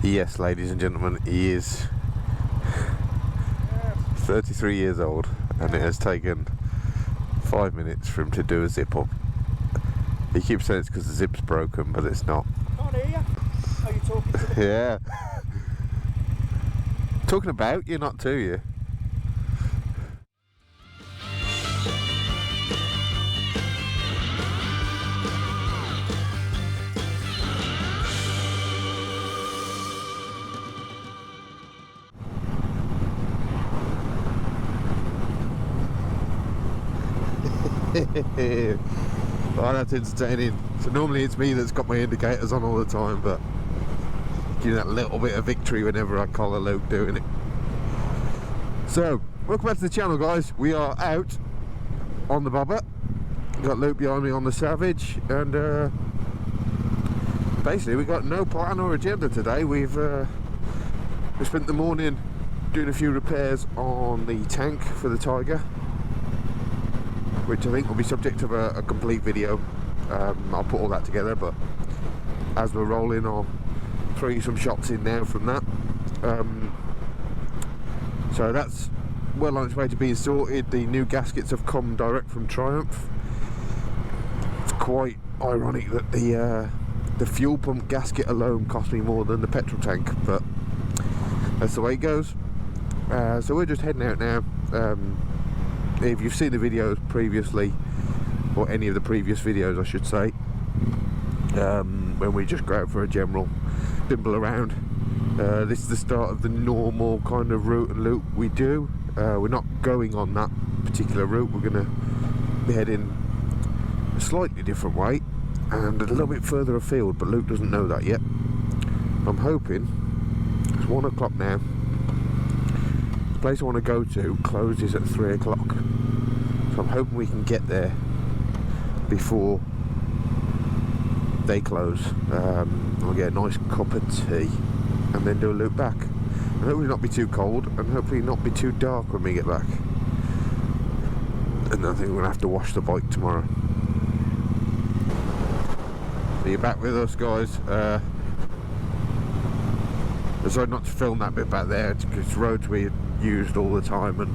Yes, ladies and gentlemen, he is 33 years old, and it has taken 5 minutes for him to do a zip up. He keeps saying it's because the zip's broken, but it's not. Can't hear you. Are you talking to the... Yeah. Talking about you, not to you. Oh, that's entertaining. So normally it's me that's got my indicators on all the time, but give you that little bit of victory whenever I collar Luke doing it. So, welcome back to the channel, guys. We are out on the bobber. Got Luke behind me on the Savage, and basically we got no plan or agenda today. We spent the morning doing a few repairs on the tank for the Tiger, which I think will be subject of a complete video. I'll put all that together, but as we're rolling, I'll throw you some shots in now from that. So that's well on its way to being sorted. The new gaskets have come direct from Triumph. It's quite ironic that the fuel pump gasket alone cost me more than the petrol tank, but that's the way it goes. So we're just heading out now. If you've seen the videos previously, or any of the previous videos I should say, when we just go out for a general bimble around, this is the start of the normal kind of route and loop we do. We're not going on that particular route. We're going to be heading a slightly different way and a little bit further afield, but Luke doesn't know that yet. I'm hoping, it's 1 o'clock now, the place I want to go to closes at 3 o'clock, so I'm hoping we can get there before they close. I'll get a nice cup of tea and then do a loop back, and hopefully not be too cold and hopefully not be too dark when we get back. And I think we're going to have to wash the bike tomorrow. So you're back with us, guys. I decided not to film that bit back there because roads we used all the time, and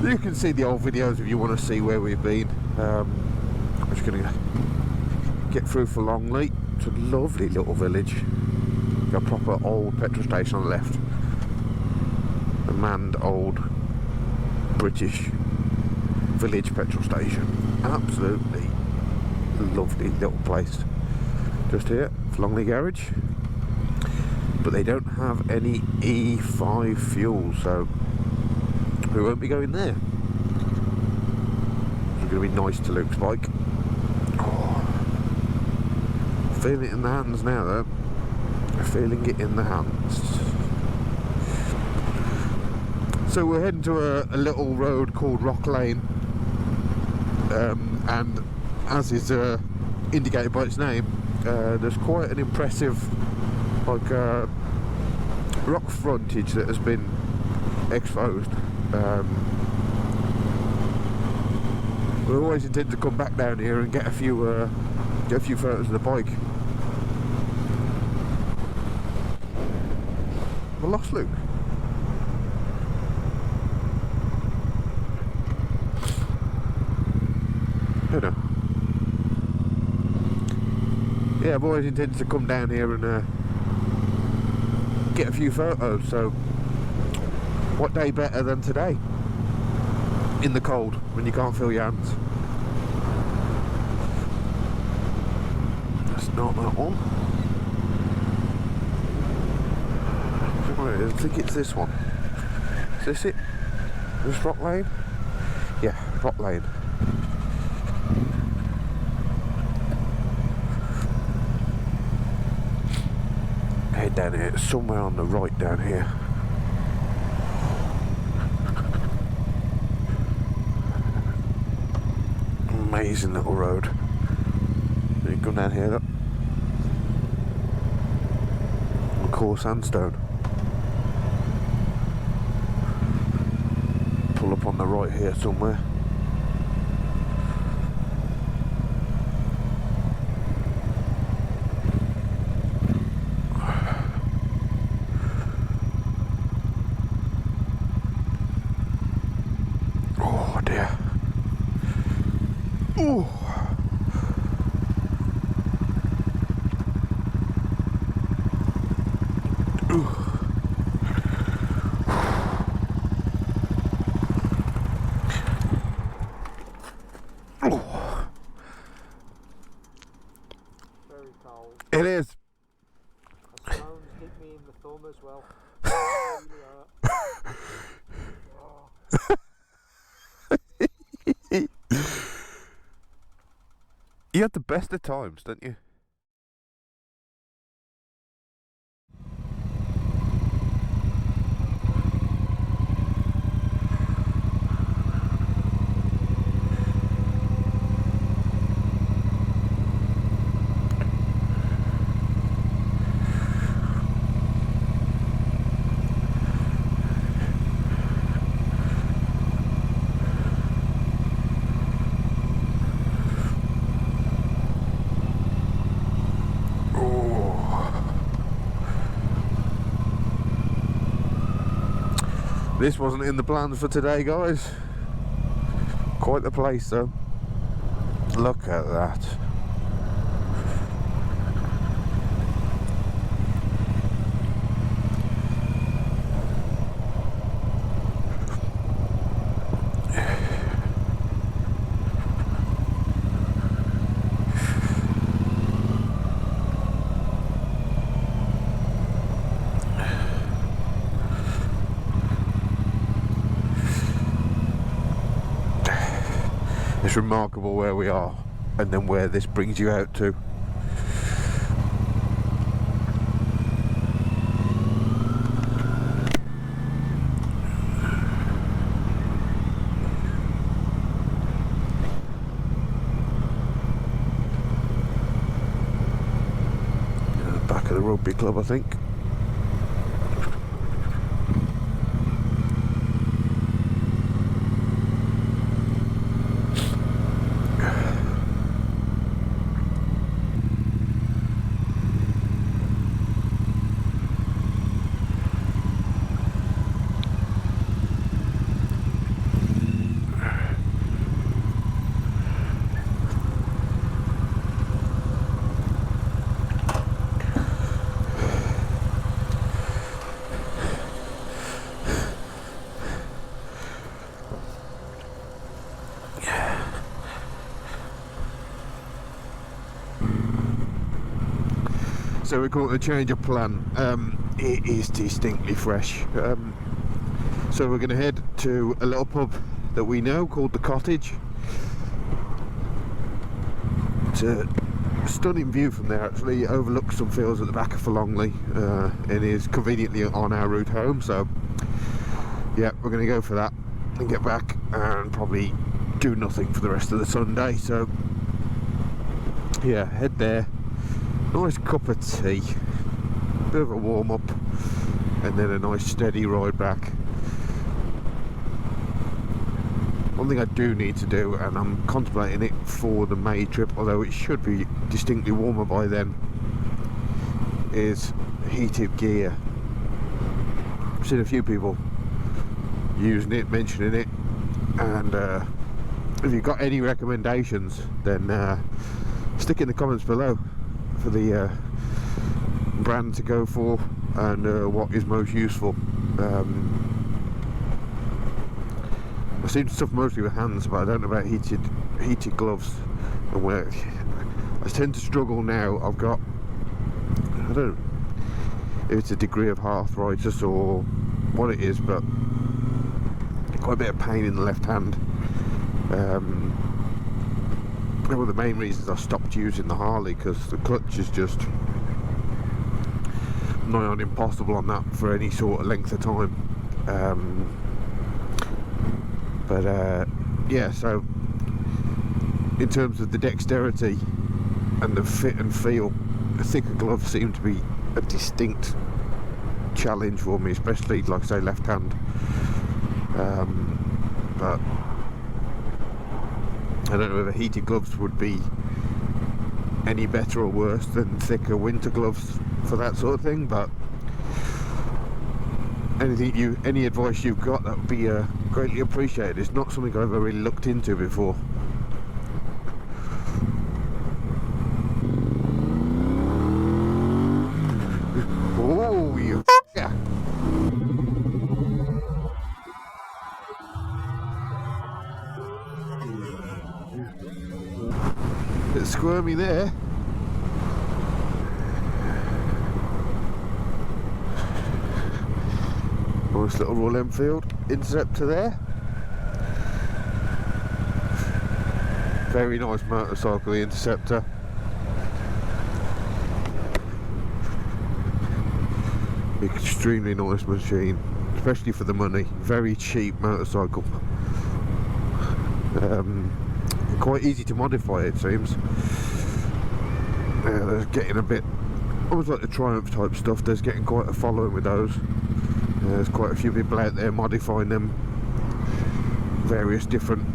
you can see the old videos if you want to see where we've been. I'm just going to get through for Longley. It's a lovely little village. Got a proper old petrol station on the left. A manned old British village petrol station. Absolutely lovely little place. Just here, it's Longley Garage. But they don't have any E5 fuel, so we won't be going there. It's going to be nice to Luke's bike. Oh, feeling it in the hands now, though. Feeling it in the hands. So we're heading to a little road called Rock Lane, and as is indicated by its name, there's quite an impressive rock frontage that has been exposed. We always intend to come back down here and get a few photos of the bike. I lost Luke. I don't know. Yeah, I've always intended to come down here and get a few photos, so what day better than today in the cold when you can't feel your hands. That's not that one. I think it's this one. Is this it? This Rock Lane? Yeah, Rock Lane. Head down here, it's somewhere on the right down here. Amazing little road. You come down here, look. Core sandstone. Pull up on the right here somewhere. Very cold. It is. The stones hit me in the thumb as well. Really hurt. Oh. You had the best of times, don't you? This wasn't in the plans for today, guys. Quite the place though. Look at that. It's remarkable where we are and then where this brings you out to. Back of the rugby club, I think. So we call it a change of plan. It is distinctly fresh. So we're going to head to a little pub that we know called The Cottage. It's a stunning view from there actually. It overlooks some fields at the back of Longley. It is conveniently on our route home, so yeah, we're going to go for that and get back and probably do nothing for the rest of the Sunday. So yeah, head there. Nice cup of tea, bit of a warm up, and then a nice steady ride back. One thing I do need to do, and I'm contemplating it for the May trip, although it should be distinctly warmer by then, is heated gear. I've seen a few people using it, mentioning it, and if you've got any recommendations, then stick in the comments below for the brand to go for and what is most useful. I've seen stuff mostly with hands, but I don't know about heated gloves. And where I tend to struggle now. I've got, I don't know if it's a degree of arthritis or what it is, but quite a bit of pain in the left hand. One of the main reasons I stopped using the Harley, because the clutch is just nigh on impossible on that for any sort of length of time. Yeah, so in terms of the dexterity and the fit and feel, the thicker gloves seem to be a distinct challenge for me, especially like I say left hand. But I don't know whether heated gloves would be any better or worse than thicker winter gloves for that sort of thing, but any advice you've got, that would be greatly appreciated. It's not something I've ever really looked into before. Oh, you squirmy there. Nice little Royal Enfield Interceptor there. Very nice motorcycle, the Interceptor. Extremely nice machine, especially for the money. Very cheap motorcycle. Quite easy to modify, it seems. They're getting a bit, almost like the Triumph type stuff. There's getting quite a following with those. There's quite a few people out there modifying them, various different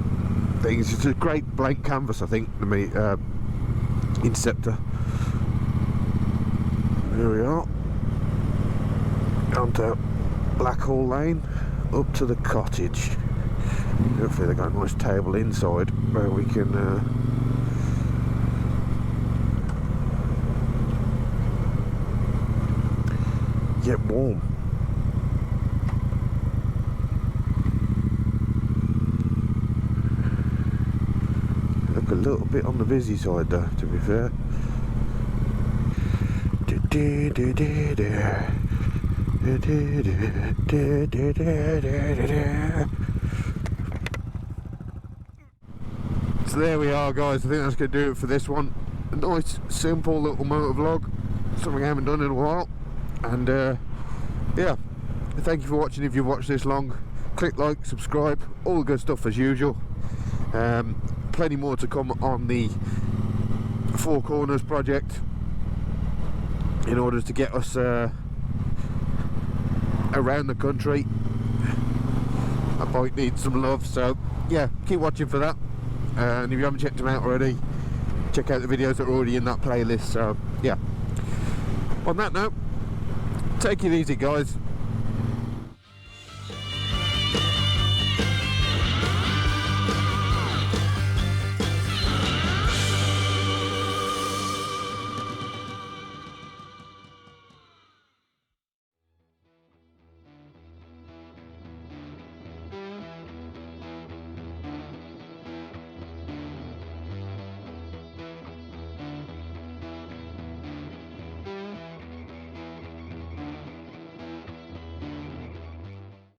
things. It's a great blank canvas, I think, the Interceptor. Here we are, onto Blackhall Lane, up to the cottage. Hopefully they've got a nice table inside where we can get warm. Look a little bit on the busy side though, to be fair. So there we are, guys. I think that's going to do it for this one. A nice simple little motor vlog, something I haven't done in a while. And yeah, thank you for watching. If you've watched this long, click like, subscribe, all the good stuff as usual. Plenty more to come on the Four Corners project in order to get us around the country. That bike needs some love, so yeah, keep watching for that. And if you haven't checked them out already, check out the videos that are already in that playlist. So yeah, on that note, take it easy, guys.